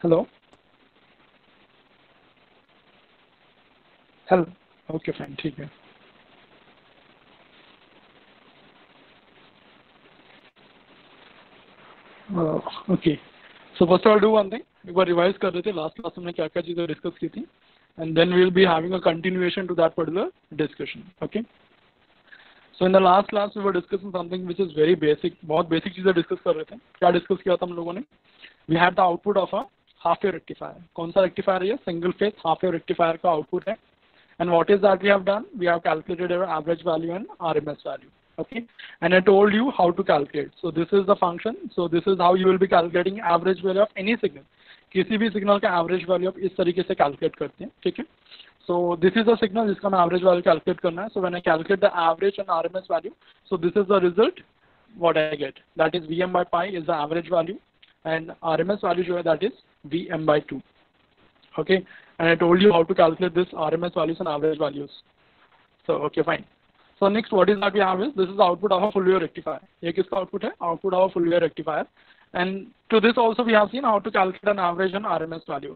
Hello hello okay fine ठीक है okay so first all do one thing एक बार revise कर रहे थे लास्ट क्लास में क्या क्या चीज़ें डिस्कस की थी and then we will be having a continuation to that particular discussion okay so in the last class we were discussing something which is very basic बहुत बेसिक चीज़ें डिस्कस कर रहे थे क्या डिस्कस किया था हम लोगों ने we had the output of a half wave rectifier कौन सा रेक्टिफायर है ये single phase half wave rectifier का आउटपुट है and what is that we have done we have calculated our average value and RMS value okay and I told you how to calculate so this is the function so this is how you will be calculating average value of any signal किसी भी signal का average value आप इस तरीके से calculate करते हैं ठीक है so this is the signal जिसका मैं एवरेज वैल्यू कैलकुलेट करना है so when I calculate the average and RMS value so this is the result what I get that is Vm by pi is the average value and RMS value जो है that is Vm by 2 okay and I told you how to calculate this RMS values and average values so okay fine so next what is that we have is this is the output of a full wave rectifier ये किसका output है output of a full wave rectifier and to this also we have seen how to calculate an average and RMS value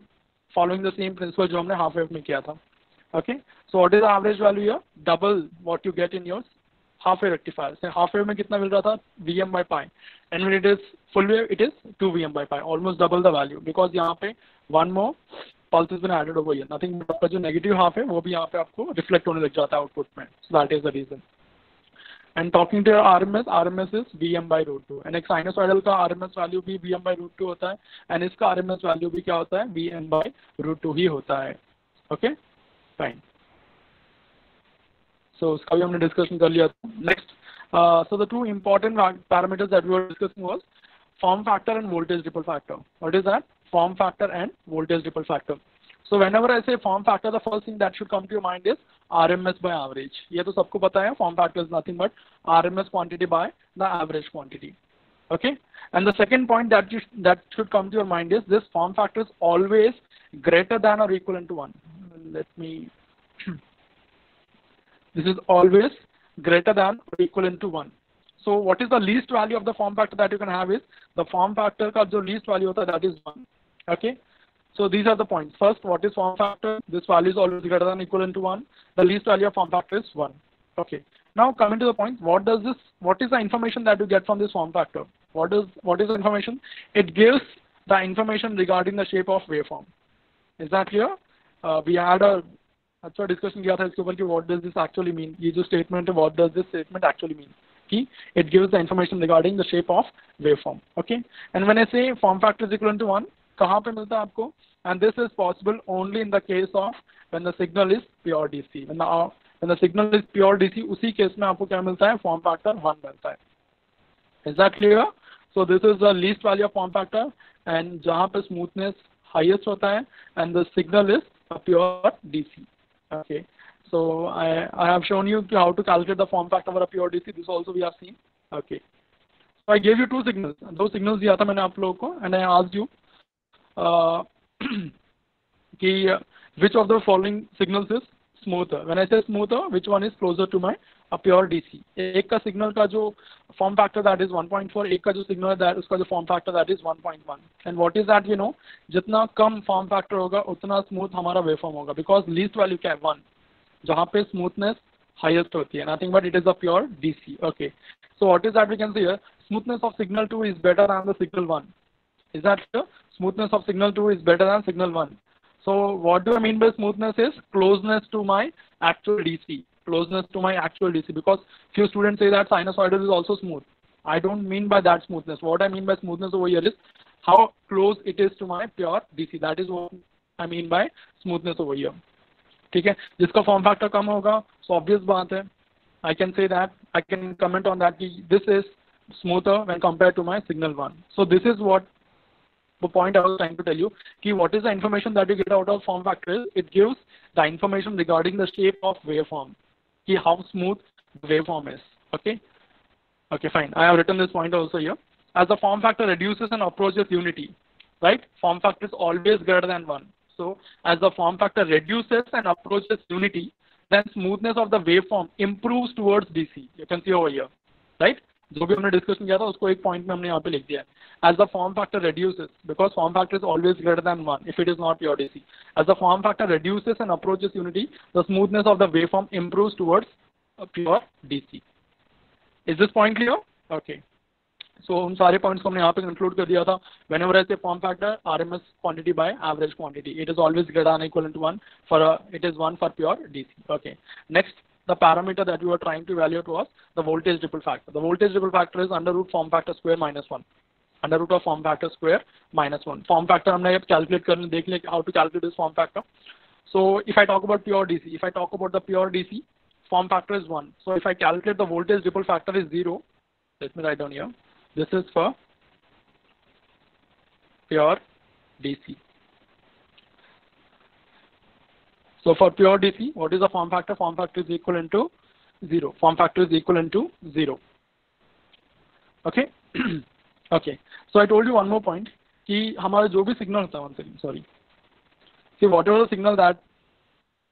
following the same principle जो हमने half wave में किया था okay so what is the average value here double what you get in your half wave rectifier so half wave में कितना मिल रहा था Vm by pi and when it is full wave it is 2 Vm by pi almost double the value because यहाँ पे one more pulse has been added over here nothing but आपका जो negative half है वो भी यहाँ पे आपको रिफ्लेक्ट होने लग जाता है आउटपुट में so that is the reason and talking to your RMS is Vm by root 2 and एक साइनोसॉइडल का RMS वैल्यू भी Vm by root 2 होता है and इसका RMS वैल्यू भी क्या होता है Vm by root 2 ही होता है okay fine so उसका भी हमने डिस्कशन कर लिया था next so the two important parameters that we were discussing was form factor and voltage ripple factor what is that form factor and voltage ripple factor so whenever I say form factor the first thing that should come to your mind is RMS by average ये तो सबको पता है form factor is nothing but RMS quantity by the average quantity okay and the second point that should come to your mind is this form factor is always greater than or equivalent to 1 let me this is always greater than or equivalent to 1 so what is the least value of the form factor that you can have is the form factor का जो least value होता है that is 1 okay so these are the points first what is form factor this value is always greater than or equivalent to 1 the least value of form factor is 1 okay now coming to the point what is the information that you get from this form factor what is the information it gives the information regarding the shape of waveform is that clear we had a अच्छा discussion किया था इसके ऊपर कि what does this actually mean ये जो statement है what does this statement actually mean कि it gives the information regarding the shape of waveform okay and when I say form factor is equal to 1 कहाँ पे मिलता है आपको and this is possible only in the case of when the signal is pure DC when the signal is pure DC उसी case में आपको क्या मिलता है फॉर्म फैक्टर 1 मिलता है is that clear so this is the least value of form factor and जहाँ पे स्मूथनेस हाईएस्ट होता है and the signal is pure DC okay so I have shown you how to calculate the form factor for a pure DC this also we have seen okay so I gave you two signals दिया था मैंने आप लोगों को and I asked you कि which of the following signals is smoother when I say smoother which one is closer to my a pure DC एक का signal का जो फॉर्म फैक्टर दैट इज 1.4 एक का जो सिग्नल है उसका जो form factor that is 1.1 and what is that you know जितना कम फॉर्म फैक्टर होगा उतना स्मूथ हमारा वेवफॉर्म होगा बिकॉज लीस्ट वैल्यू क्या है 1 जहाँ पे स्मूथनेस हाईएस्ट होती है nothing but it is a pure DC okay so what is that we can see here smoothness of signal 2 is better than the signal 1 is that smoothness of signal 2 is better than signal 1 so what do I mean by smoothness is closeness to my actual DC closeness to my actual DC because few students say that sinusoidal is also smooth. I don't mean by that smoothness. What I mean by smoothness over here is how close it is to my pure DC. That is what I mean by smoothness over here. ठीक है जिसका form factor कम होगा so obvious बात है I can say that I can comment on that कि this is smoother when compared to my signal 1. So this is what the point I was trying to tell you कि what is the information that you get out of form factor is it gives the information regarding the shape of waveform कि how smooth the waveform is okay fine I have written this point also here as the form factor reduces and approaches unity right form factor is always greater than 1 so as the form factor reduces and approaches unity then smoothness of the waveform improves towards DC you can see over here right जो भी हमने discussion किया था उसको एक point में हमने यहाँ पे लिख दिया है. As the form factor reduces, because form factor is always greater than 1 if it is not pure DC. As the form factor reduces and approaches unity, the smoothness of the waveform improves towards a pure DC. Is this point clear? Okay. So उन सारे points को हमने यहाँ पे conclude कर दिया था. Whenever I say form factor, RMS quantity by average quantity, it is always greater than or equal to 1 for it is 1 for pure DC. Okay. Next, the parameter that we were trying to evaluate was the voltage ripple factor. The voltage ripple factor is under root form factor square minus 1. Under root of form factor square minus 1. Form factor हमने अब calculate करने देख लिया how to calculate this form factor. So if I talk about pure DC, if I talk about the pure DC, form factor is 1. So if I calculate the voltage ripple factor is 0, let me write down here. This is for pure DC. So for pure DC, what is the form factor? Form factor is equivalent to 0. Form factor is equivalent to 0. Okay. Okay. So I told you one more point कि हमारा जो भी signal होता है, one second, sorry. See, whatever the signal that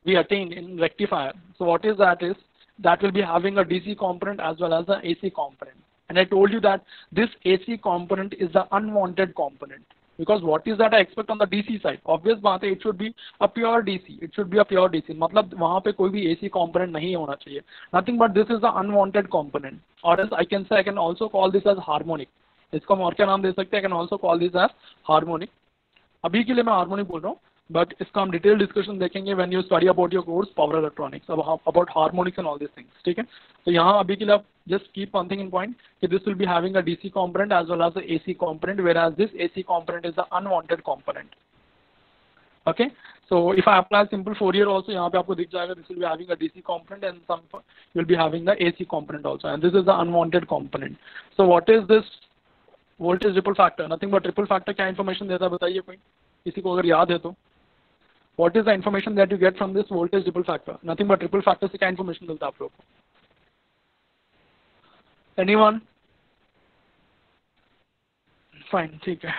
we attain in rectifier, so what is that is that will be having a DC component as well as the AC component. And I told you that this AC component is the unwanted component, because what is that I expect on the DC side? Obvious बात है, it should be a pure DC. It should be a pure DC. मतलब वहाँ पे कोई भी AC component नहीं होना चाहिए. Nothing but this is the unwanted component. Or else I can say, I can also call this as harmonic. इसको हम और क्या नाम दे सकते हैं? I can also call this as harmonic. अभी के लिए मैं harmonic बोल रहा हूँ, but इसका हम detailed discussion देखेंगे when you study about your course power electronics, about harmonics and all these things. ठीक है? तो यहाँ अभी के लिए आप just keep one thing in point कि this will be having a DC component as well as the AC component, whereas this AC component is the unwanted component. Okay, so if I apply simple Fourier also, यहाँ पे आपको दिख जाएगा this will be having a DC component and some will be having the AC component also, and this is the unwanted component. So what is this voltage ripple factor? Nothing but ripple factor क्या information देता है बताइए कोई, किसी को अगर याद है तो. What is the information that you get from this voltage ripple factor? Nothing but ripple factor से क्या information मिलता है आप लोगों को? Anyone? Fine, ठीक है.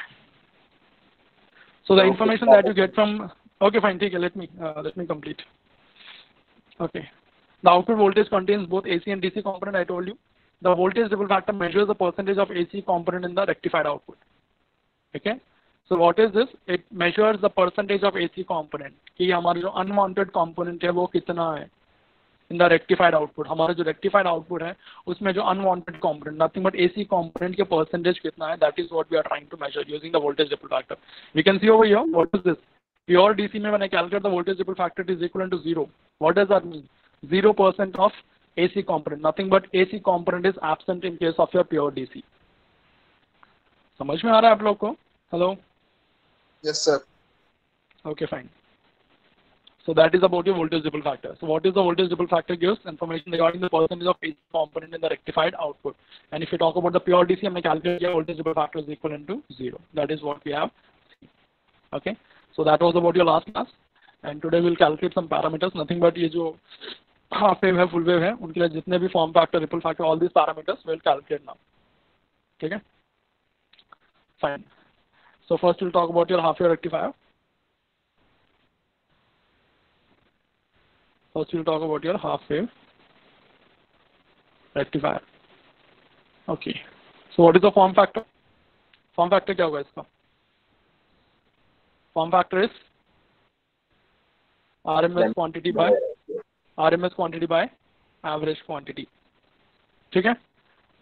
So the information that you get from, okay, fine, ठीक है, let me complete. Okay, the output voltage contains both AC and DC component. I told you the voltage ripple factor measures the percentage of AC component in the rectified output. Okay, so what is this? It measures the percentage of AC component कि हमारा जो unwanted component है वो कितना है in the rectified output. हमारा जो rectified output है उसमें जो unwanted component, nothing but AC component के percentage कितना है, that is what we are trying to measure using the voltage ripple factor. We can see over here, what is this? Pure DC में when I calculate the voltage ripple factor, it is equivalent to 0. What does that mean? 0% of AC component, nothing but AC component is absent in case of your pure DC. समझ में आ रहा है आप लोग को? Hello? Yes, sir. Okay, fine. So that is about your voltage ripple factor. So what is the voltage ripple factor? Gives information regarding the percentage of AC component in the rectified output. And if you talk about the pure DC, हमने calculate किया voltage ripple factor is equivalent to 0. That is what we have. Okay. So that was about your last class. And today we'll calculate some parameters. Nothing but ये जो half wave है, full wave है, उनके लिए जितने भी form factor, ripple factor, all these parameters we'll calculate now. ठीक है? Fine. So first we'll talk about your half wave rectifier. First we'll talk about your half wave rectifier. Okay. So what is the form factor? Form factor क्या होगा इसका? Form factor is RMS quantity by average quantity. ठीक है?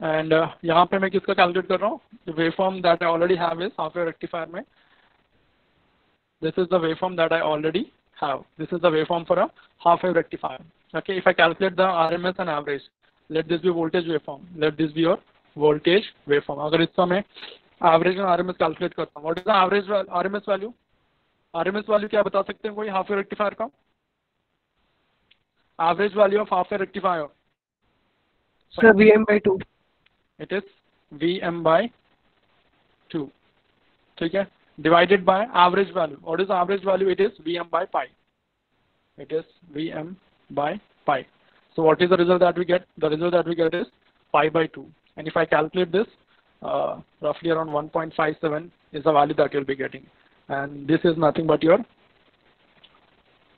And यहाँ पे मैं किसका calculate कर रहा हूँ? The waveform that I already have is half wave rectifier में. This is the waveform that I already have. This is the waveform for a half wave rectifier. Okay, if I calculate the RMS and average, let this be voltage waveform. Let this be your voltage waveform. अगर इसका मैं average and RMS calculate करता हूँ, what is the average RMS value? RMS value क्या बता सकते हैं कोई half wave rectifier का? Average value of half wave rectifier. Sir, Vm by 2. It is Vm by 2. ठीक है? Divided by average value. What is the average value? It is Vm by pi. It is Vm by pi. So what is the result that we get? The result that we get is pi by 2. And if I calculate this, roughly around 1.57 is the value that you'll be getting. And this is nothing but your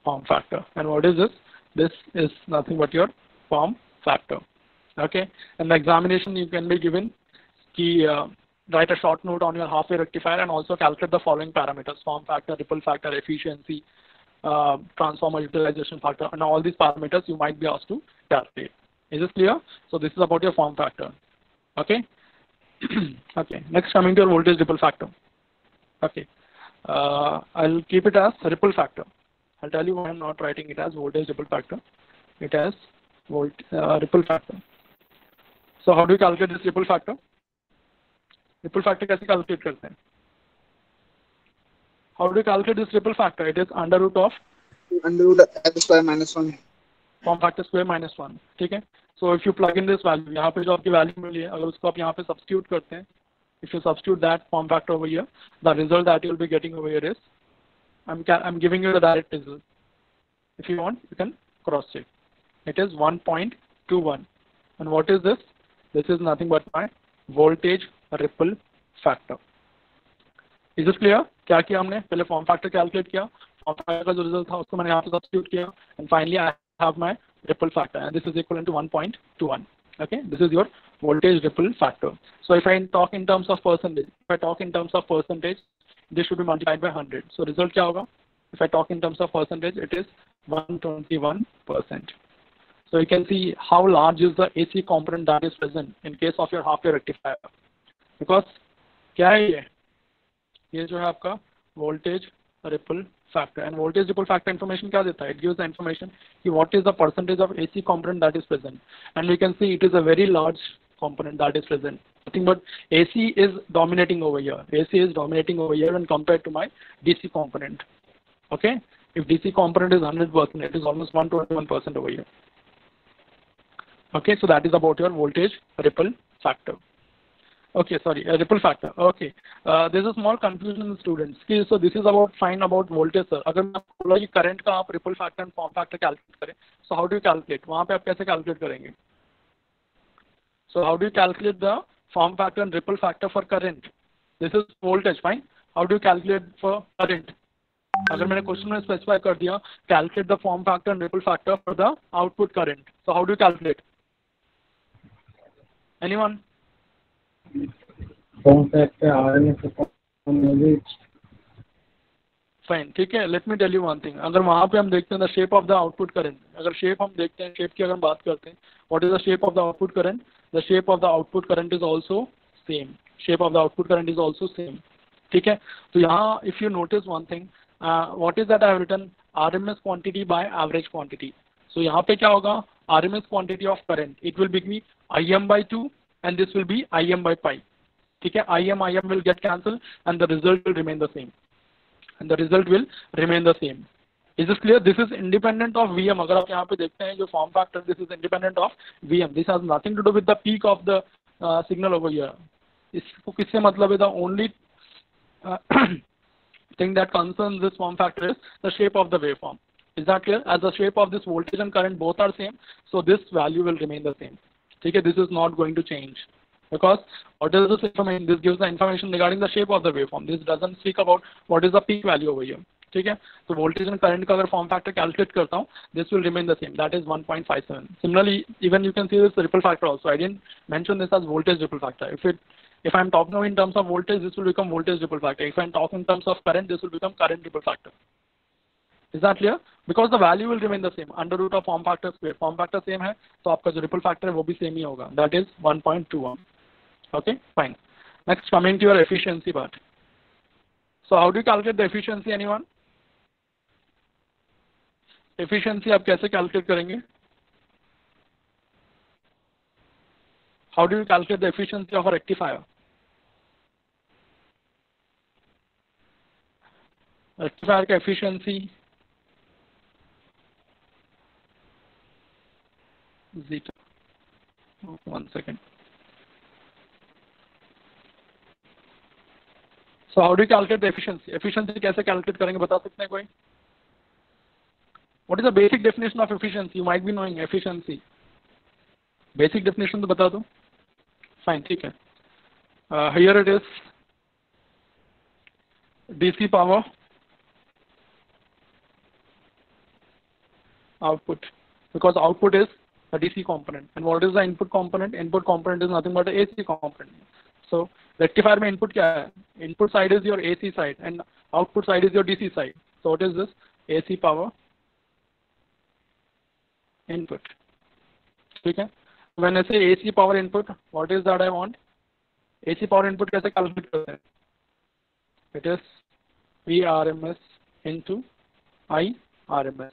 form factor. And what is this? This is nothing but your form factor. Okay, and the examination you can be given key write a short note on your half-wave rectifier and also calculate the following parameters: form factor, ripple factor, efficiency, transformer utilization factor, and all these parameters you might be asked to calculate. Is this clear? So this is about your form factor. Okay. Okay. Next, coming to your voltage ripple factor. Okay. I'll keep it as ripple factor. I'll tell you why I'm not writing it as voltage ripple factor. It has ripple factor. So how do you calculate this ripple factor? Ripple factor कैसे calculate करते हैं? How do you calculate this ripple factor? It is under root of x square minus 1. Form factor square minus 1. ठीक है? So if you plug in this value, यहाँ पे जो आपकी value मिली है, अगर उसको आप यहाँ पे substitute करते हैं, if you substitute that form factor over here, the result that you will be getting over here is, I'm giving you the direct result. If you want, you can cross check. It is 1.21. And what is this? This is nothing but my voltage ripple factor. Is it clear? क्या किया हमने? पहले form factor calculate किया, form factor का जो result था उसको मैंने यहाँ पे substitute किया, and finally I have my ripple factor, and this is equivalent to 1.21. Okay, this is your voltage ripple factor. So if I talk in terms of percentage, this should be multiplied by 100. So result क्या होगा? If I talk in terms of percentage, it is 121%. So you can see how large is the AC component that is present in case of your half-wave rectifier. Because क्या है ये जो है आपका voltage ripple factor, and voltage ripple factor information क्या देता है? It gives the information कि what is the percentage of AC component that is present, and we can see it is a very large component that is present. Nothing but AC is dominating over here. AC is dominating over here when compared to my DC component. Okay, if DC component is 100%, it is almost 121% over here. Okay, so that is about your voltage ripple factor. Okay, sorry, ripple factor. Okay, there's a small confusion in the students. So this is about fine about voltage sir. अगर मैं बोला कि current का आप ripple factor and form factor calculate करें, so how do you calculate? वहाँ पे आप कैसे calculate करेंगे? So how do you calculate the form factor and ripple factor for current? This is voltage, fine. How do you calculate for current? अगर मैंने question में specify कर दिया, calculate the form factor and ripple factor for the output current. So how do you calculate? Anyone? Form factor RMS fine, ठीक है. Let me tell you one thing. अगर वहाँ पे हम देखते हैं the shape of the output current, अगर shape हम देखते हैं, शेप की अगर हम बात करते हैं, what is the shape of the output current? The shape of the output current is also same. Shape of the output current is also same. ठीक है. तो यहाँ if you notice one thing, what is that I have written RMS quantity by average quantity. So यहाँ पे क्या होगा? RMS quantity of current, it will be IM/2 and this will be IM/pi. ठीक है. IM will get cancelled and the result will remain the same. And the result will remain the same. Is this clear? This is independent of VM. अगर आप यहाँ पे देखते हैं जो form factor, this is independent of VM. This has nothing to do with the peak of the signal over here. इसको किससे मतलब है? The only thing that concerns this form factor is the shape of the waveform. Is that clear? As the shape of this voltage and current both are same, so this value will remain the same. ठीक है. This is not going to change. Because what is this information? This gives the information regarding the shape of the waveform. This doesn't speak about what is the peak value over here. ठीक है. तो voltage and current का अगर form factor calculate करता हूँ, this will remain the same. That is 1.57. Similarly, even you can see this ripple factor also. I didn't mention this as voltage ripple factor. If I'm talking in terms of voltage, this will become voltage ripple factor. If I'm talking in terms of current, this will become current ripple factor. Is that clear? Because the value will remain the same. Under root of form factor square. Form factor same है, तो आपका जो ripple factor है वो भी same ही होगा. That is 1.21. Okay, fine. Next, coming to your efficiency part. So how do you calculate the efficiency? Anyone? Efficiency आप कैसे calculate करेंगे? How do you calculate the efficiency of a rectifier? Rectifier का efficiency zeta. One second. So how do you calculate the efficiency? Efficiency कैसे calculate करेंगे बता सकते हैं कोई? What is the basic definition of efficiency? You might be knowing efficiency. Basic definition तो बता दो. Fine, ठीक है. Here it is. DC power output, because output is the DC component. And what is the input component? Input component is nothing but the AC component. So rectifier में input क्या है? Input side is your AC side and output side is your DC side. So what is this? AC power input. ठीक है? When I say AC power input, what is that I want? AC power input कैसे calculate करते हैं? It is Vrms into IRMS.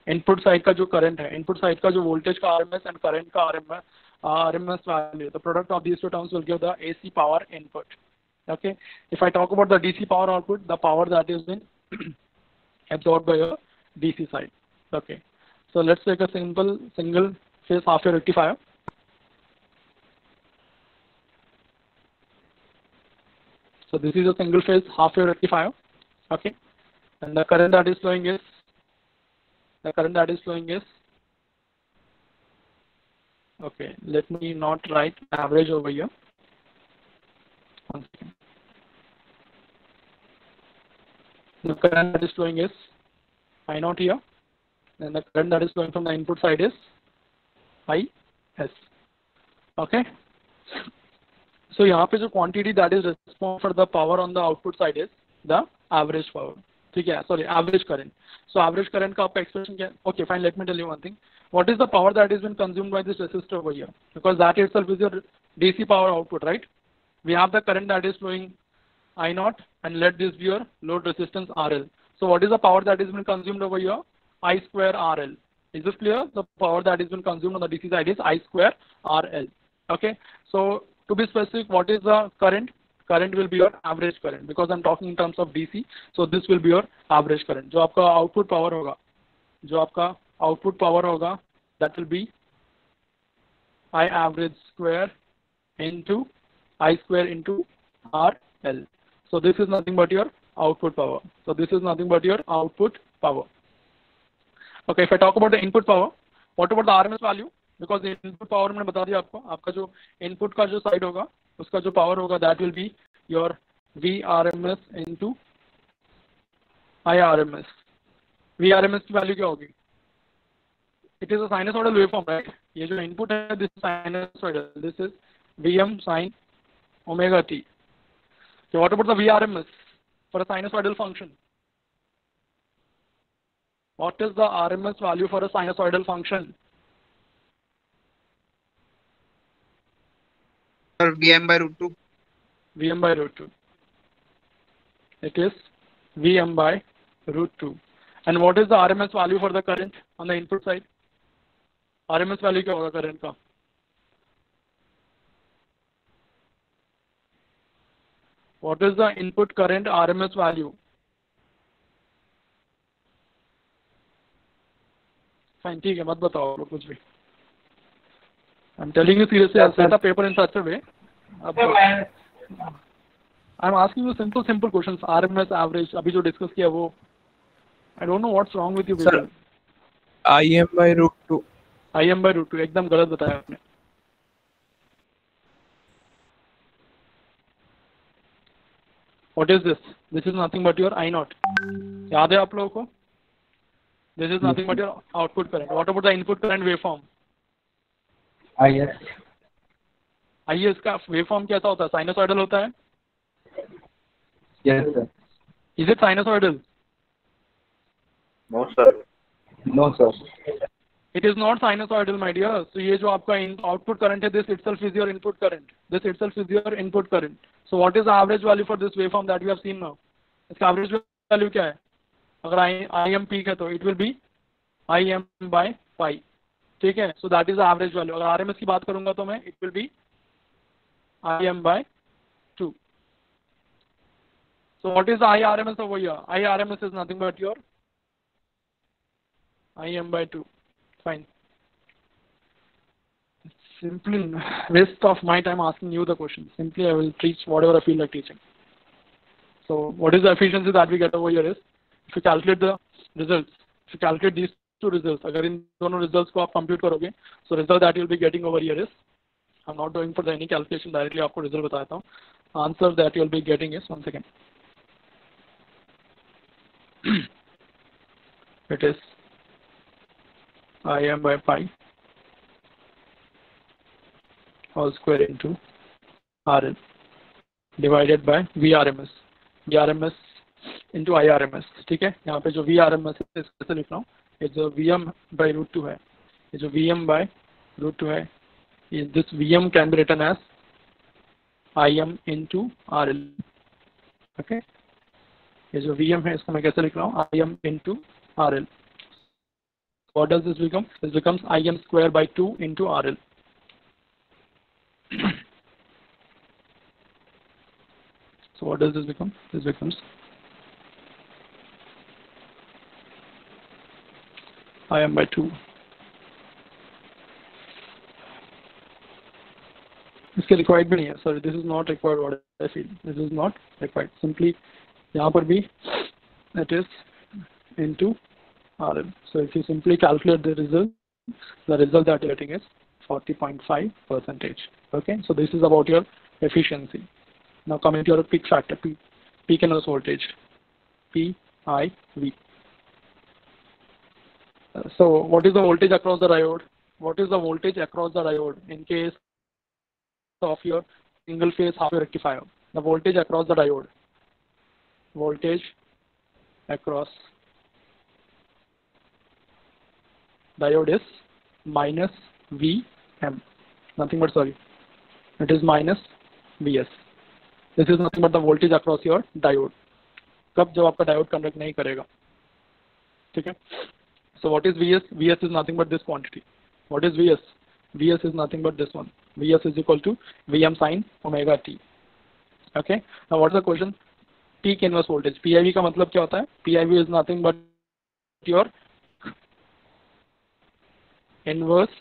Input side का जो current है, input side का जो वोल्टेज का आरएमएस एंड करंट का RMS value, the product of these two terms will give the AC power input. Okay, if I talk about the DC power output, the power that is been absorbed by your DC side. Okay, so let's take a simple single phase half wave rectifier. So this is a single phase half wave rectifier. Okay, and the current that is flowing is okay, let me not write average over here. One second. The current that is flowing is I naught here, and the current that is flowing from the input side is IS. Okay, so यहाँ पे जो quantity that is responsible for the power on the output side is the average power. ठीक है, sorry, average current. So average current का आपका expression क्या है? Okay, fine. Let me tell you one thing. What is the power that is been consumed by this resistor over here? Because that itself is your DC power output, right? We have the current that is flowing I naught, and let this be your load resistance RL. So what is the power that is been consumed over here? I square RL. Is this clear? The power that is been consumed on the DC side is I square RL. Okay. So to be specific, what is the current? Current will be your average current, because I'm talking in terms of DC. So this will be your average current. जो आपका output power होगा, that will be I average square into I square into RL. So this is nothing but your output power. Okay, if I talk about the input power, what about the RMS value? Because the input power मैंने बता दिया आपको, आपका जो input का जो side होगा, उसका जो power होगा, that will be your Vrms into IRMS. Vrms की value क्या होगी? It is a sinusoidal waveform, right? ये जो input है, this is sinusoidal. This is Vm sin omega t. So what about the Vrms for a sinusoidal function? What is the RMS value for a sinusoidal function? Vm by root 2. Vm by root 2. It is Vm by root 2. And what is the RMS value for the current on the input side? RMS value क्या होगा current का? What is the input current RMS value? Fine, ठीक है, मत बताओ लोग कुछ भी. I'm telling you seriously, I'll set a paper in such a way. I'm asking you simple questions. RMS, average, अभी जो discuss किया वो. I don't know what's wrong with you people. Sir, IM by root 2. IM by root 2, एकदम गलत बताया आपने. What is this? This is nothing but your I naught. याद है आप लोगों को? This is nothing but your output current. What about the input current waveform? IS. IS का waveform कैसा होता है? Sinusoidal होता है? Yes, sir. Is it sinusoidal? No, sir. No, sir. It is not sinusoidal, my dear. So ये जो आपका output current है, this itself is your input current. This itself is your input current. So what is the average value for this waveform that we have seen now? इसका average value क्या है? अगर IM peak है तो it will be IM by pi. ठीक है? So that is the average value. अगर RMS की बात करूँगा तो मैं it will be IM by 2. So what is the IRMS over here? IRMS is nothing but your IM by 2. Fine. Simply waste of my time asking you the question. Simply I will teach whatever I feel like teaching. So what is the efficiency that we get over here is, if you calculate the results, if you calculate these two results, अगर इन दोनों results को आप compute करोगे, so result that you will be getting over here is, I'm not doing for the any calculation directly, आपको result बताता हूँ. Answer that you will be getting is, one second. It is IM by pi all square into RL divided by VRMS. VRMS into IRMS. ठीक है, यहाँ पे जो VRMS है इसको कैसे लिख रहा हूँ, ये जो VM by root 2 है, ये जो VM by root 2 है, this VM can be written as IM into RL. Okay, ये जो VM है इसको मैं कैसे लिख रहा हूँ, IM into RL. What does this become? This becomes IM square by 2 into RL. So what does this become? This becomes IM by 2. इसके रिक्वायर्ड भी नहीं है, sorry, this is not required. What I feel this is not required. Simply यहाँ पर भी it is into RL. So if you simply calculate the result that you're getting is 40.5%. Okay, so this is about your efficiency. Now coming to your peak factor, peak inverse voltage, PIV. So what is the voltage across the diode? What is the voltage across the diode in case of your single phase half wave rectifier? The voltage across the diode. Voltage across diode is minus VM. Nothing but, sorry, it is minus VS. This is nothing but the voltage across your diode. कब, जब आपका diode conduct नहीं करेगा. ठीक है. So what is VS? VS is nothing but this quantity. What is VS? VS is nothing but this one. VS is equal to VM sin omega t. Okay. Now what is the question? Peak inverse voltage. PIV का मतलब क्या होता है? PIV is nothing but your inverse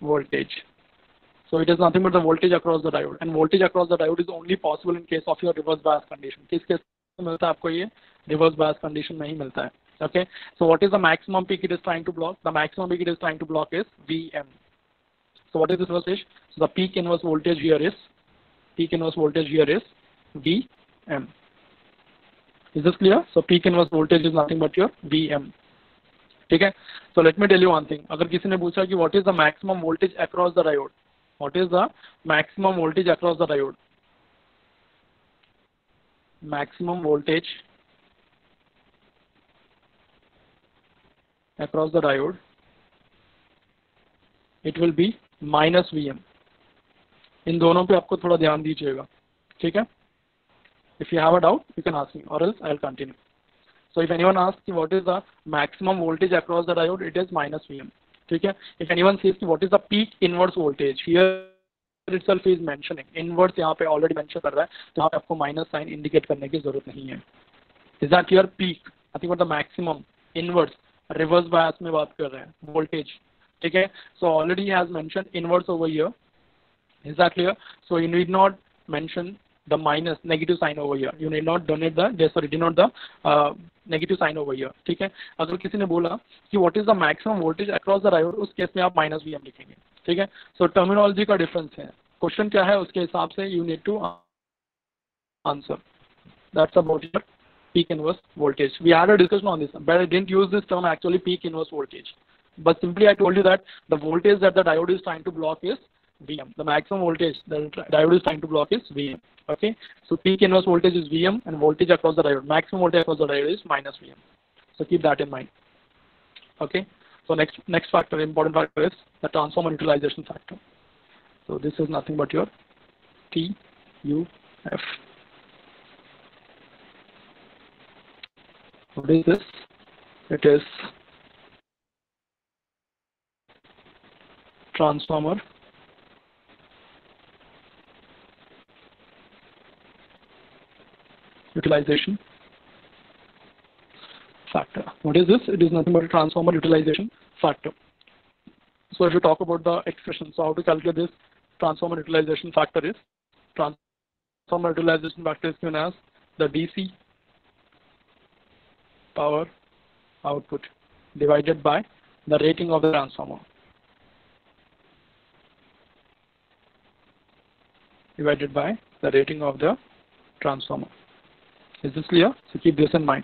voltage. So it is nothing but the voltage across the diode, and voltage across the diode is only possible in case of your reverse bias condition. किस case में मिलता है आपको ये? Reverse bias condition में ही मिलता है. Okay. So what is the maximum peak it is trying to block? The maximum peak it is trying to block is VM. So what is this voltage? So the peak inverse voltage here is VM. Is this clear? So peak inverse voltage is nothing but your VM. ठीक है. So let me tell you one thing. अगर किसी ने पूछा कि what is the maximum voltage across the diode? What is the maximum voltage across the diode? Maximum voltage across the diode, it will be minus VM. इन दोनों पे आपको थोड़ा ध्यान दीजिएगा. ठीक है. If you have a doubt, you can ask me, or else I'll continue. So if anyone asks what is the maximum voltage across the diode, it is minus VM. ठीक है. If anyone says what is the peak inverse voltage, here itself is mentioning inverse, यहाँ पे already mention कर रहा है, तो यहाँ पे आपको minus sign indicate करने की जरूरत नहीं है. Is that your peak? I think what the maximum inverse reverse bias में बात कर रहे हैं voltage. ठीक है. So already he has mentioned inverse over here. Is that clear? So you need not mention the minus negative sign over here. You need not denote the denote the negative sign over here. ठीक है. अगर किसी ने बोला कि what is the maximum voltage across the diode, उस case में आप minus VM लिखेंगे. ठीक है. So terminology का difference है. Question क्या है उसके हिसाब से you need to answer. That's about your peak inverse voltage. We had a discussion on this, but I didn't use this term actually, peak inverse voltage. But simply I told you that the voltage that the diode is trying to block is VM. The maximum voltage that the diode is trying to block is VM. Okay. So peak inverse voltage is VM, and voltage across the diode, maximum voltage across the diode is minus VM. So keep that in mind. Okay. So next factor, important factor, is the transformer utilization factor. So this is nothing but your TUF. What is this? It is transformer utilization factor. What is this? It is nothing but a transformer utilization factor. So if you talk about the expression, so how to calculate this transformer utilization factor is, transformer utilization factor is given as the DC power output divided by the rating of the transformer. Divided by the rating of the transformer. Is this clear? So keep this in mind.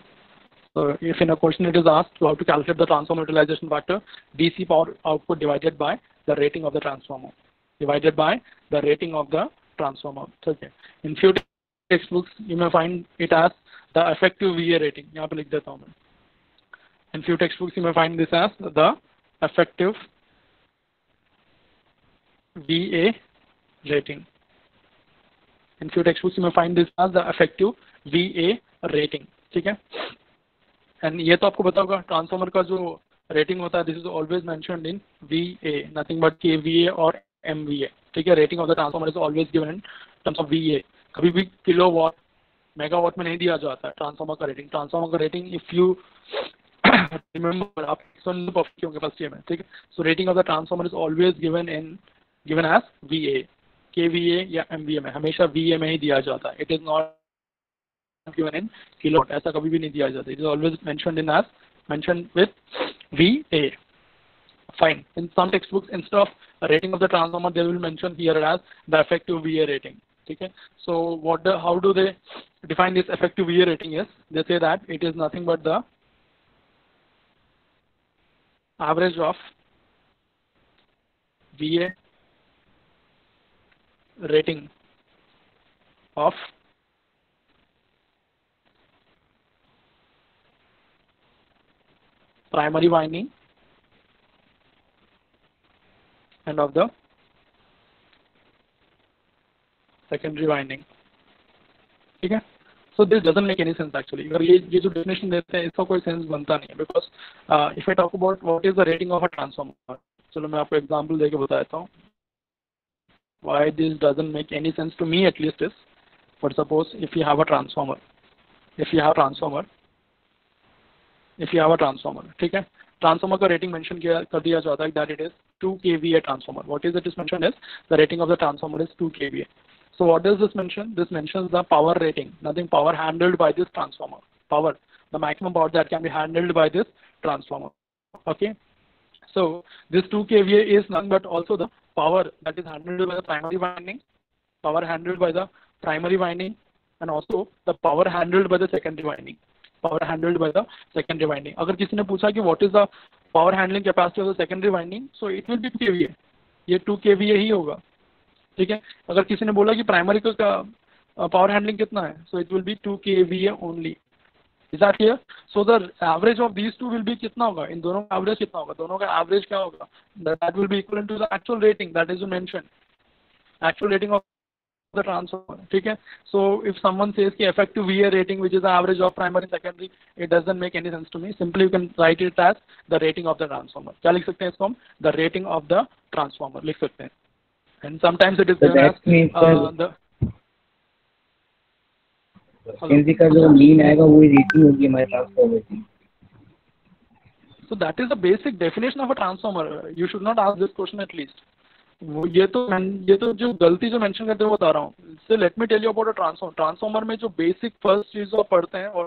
So if in a question it is asked how to calculate the transformer utilization factor, DC power output divided by the rating of the transformer, divided by the rating of the transformer. Okay. In few textbooks you may find it as the effective VA rating. यहाँ पे लिख देता हूँ मैं. In few textbooks you may find this as the effective VA rating. In few textbooks you may find this as the effective VA rating. ठीक है. And ये तो आपको पता होगा ट्रांसफॉर्मर का जो रेटिंग होता है, this is always mentioned in VA, nothing but KVA और MVA. ठीक है. Rating of the transformer is always given in terms of VA. कभी भी किलोवाट मेगावाट में नहीं दिया जाता है ट्रांसफॉर्मर का रेटिंग. ट्रांसफॉर्मर का रेटिंग इफ यू रिमेंबर, आप सुन परफेक्ट होंगे फर्स्ट ईयर में. ठीक है. So rating of the transformer is always given as VA. KVA या MVA में हमेशा VA में ही दिया जाता है. It is not given in kilowatt. ऐसा कभी भी नहीं दिया जाता. It is always mentioned with VA. Fine. In some textbooks, instead of rating of the transformer, they will mention here as the effective VA rating. Okay. So how do they define this effective VA rating? Is they say that it is nothing but the average of VA rating of primary winding and of the secondary winding. ठीक है. So this doesn't make any sense actually. अगर ये जो definition देते हैं इसका कोई sense बनता नहीं है, because if I talk about what is the rating of a transformer, चलो मैं आपको example देके बता देता हूँ. Why this doesn't make any sense to me at least is, but suppose if you have a transformer, ठीक है. Transformer का रेटिंग मेंशन कर दिया जाता है that it is 2 kVA transformer. What is it is mentioned is the rating of the transformer is 2 kVA. So what does this mention? This mentions the power rating, nothing power handled by this transformer. Power, the maximum power that can be handled by this transformer. Okay. So this 2 kVA is nothing but also the power that is handled by the primary winding, and also the power handled by the secondary winding. अगर किसी ने पूछा कि what is the power handling capacity of the secondary winding, so it will be 2 kVA. ये 2 kVA ही होगा. ठीक है. अगर किसी ने बोला कि प्राइमरी का पावर हैंडलिंग कितना है, so it will be 2 kVA only. Is that clear? So the average of these two will be कितना होगा, इन दोनों का एवरेज कितना होगा, दोनों का एवरेज क्या होगा, that will be equivalent to the actual rating that is mentioned, actual rating of the transformer. ठीक है. So if someone says कि effective VA rating which is the average of primary and secondary, it doesn't make any sense to me. Simply you can write it as the rating of the transformer. क्या लिख सकते हैं इसको हम, the rating of the transformer लिख सकते हैं. And sometimes it is given as the efficiency का जो मीन आएगा वो रेटिंग होगी हमारे ट्रांसफॉर्मर की. So that is the basic definition of a transformer. You should not ask this question at least. ये तो जो गलती जो मेंशन करते हैं वो बता रहा हूँ. So let me tell you about a transformer. Transformer में जो बेसिक फर्स्ट चीज जो पढ़ते हैं, और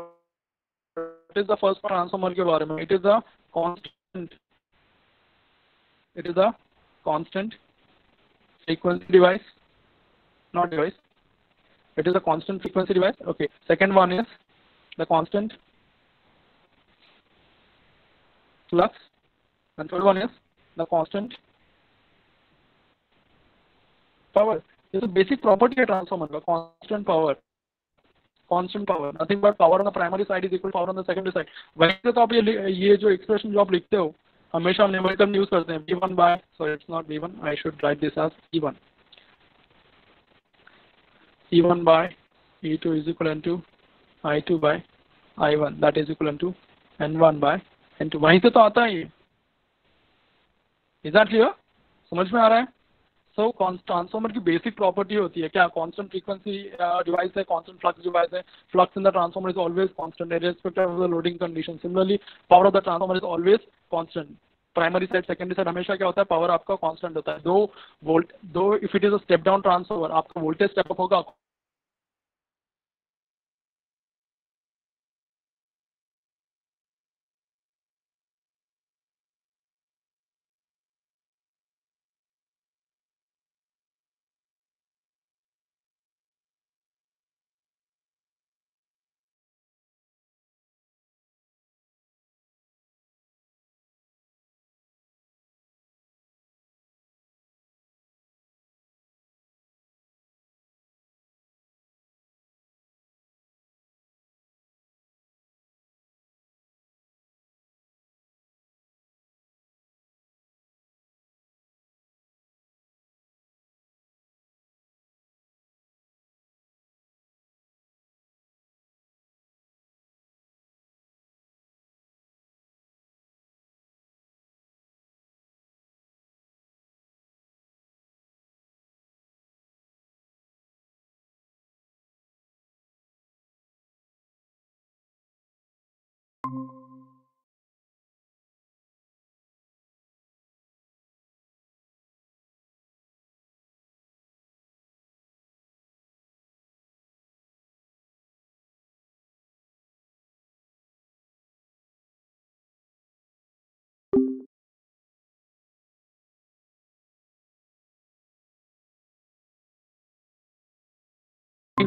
it is the first transformer के बारे में. It is a constant frequency device, not device. It is a constant frequency device. Okay. Second one is the constant flux, and third one is the constant power. This is basic property of transformer, the constant power. Nothing but power on the primary side is equal to power on the secondary side. वैसे तो आप ये जो expression जो आप लिखते हो हमेशा हम न्यूमेरिकल में यूज करते हैं. V1 by, sorry it's not V1, I should write this as E1. E1 by E2 is equivalent to I2 by I1, that is equivalent to N1 by N2. वहीं से तो आता है ये. Is that clear? समझ में आ रहा है? So ट्रांसफॉर्मर की बेसिक प्रॉपर्टी होती है क्या, कांस्टेंट फ्रीक्वेंसी डिवाइस है, कांस्टेंट फ्लक्स डिवाइस है. Flux in the transformer is always constant irrespective of the loading condition. Similarly power of the transformer is always constant. Primary side secondary side हमेशा क्या होता है, power आपका constant होता है. दो if it is a step down transformer आपका voltage step up होगा,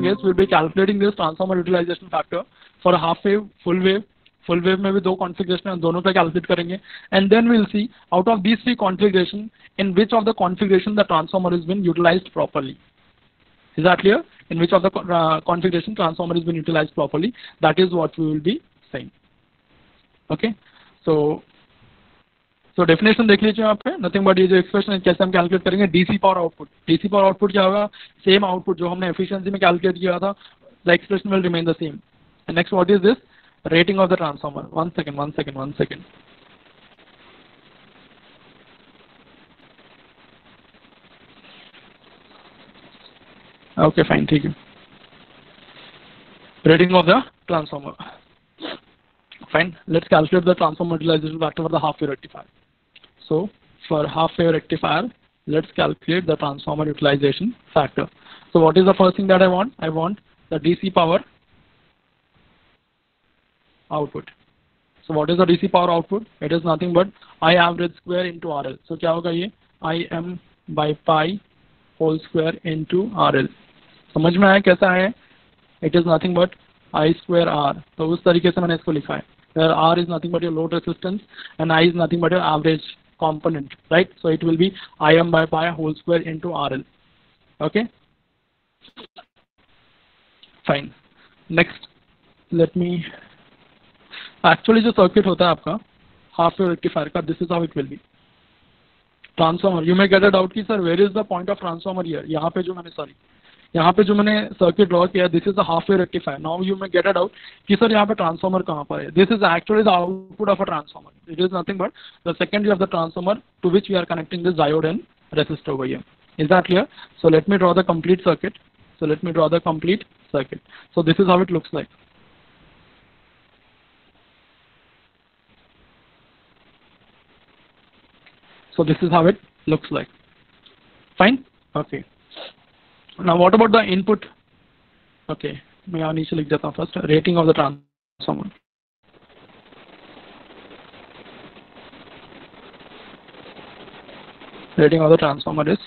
is we'll be calculating this transformer utilization factor for a half wave, full wave. Full wave में भी दो configuration है, दोनों पे calculate करेंगे, and then we'll see out of these three configuration in which of the configuration the transformer has been utilized properly. Is that clear? In which of the configuration transformer has been utilized properly? That is what we will be saying. Okay, so definition देख लीजिए यहाँ पे, nothing but ये जो expression है कैसे हम calculate करेंगे, DC power output. DC power output क्या होगा? Same output जो हमने efficiency में calculate किया था, the expression will remain the same. And next, what is this? Rating of the transformer. One second. Okay, fine, ठीक है. Rating of the transformer. Fine. Let's calculate the transformer utilization factor for the half wave rectifier. So for half wave rectifier, let's calculate the transformer utilization factor. So what is the first thing that I want? I want the DC power output. So what is the DC power output? It is nothing but I average square into RL. So क्या होगा ये? IM by pi whole square into RL. समझ में आया कैसा है? It is nothing but I square R. तो उस तरीके से मैंने इसको लिखा है. Where R is nothing but your load resistance and I is nothing but your average component, right? So it will be IM by pi whole square into RL. Okay? Fine. Next, let me. Actually जो circuit होता है आपका half wave rectifier का, this is how it will be. Transformer. You may get a doubt कि sir where is the point of transformer here? यहाँ पे जो मैंने circuit draw किया, this is a half wave rectifier. Now you may get a doubt कि sir यहाँ पे transformer कहाँ पर है? This is actually the output of a transformer. It is nothing but the secondary of the transformer to which we are connecting this diode and resistor over here. Is that clear? So let me draw the complete circuit. So this is how it looks like. So this is how it looks like. Fine? Okay. Now what about the input? Okay, मैं यहाँ नीचे लिख देता हूँ first. Rating of the transformer. Rating of the transformer is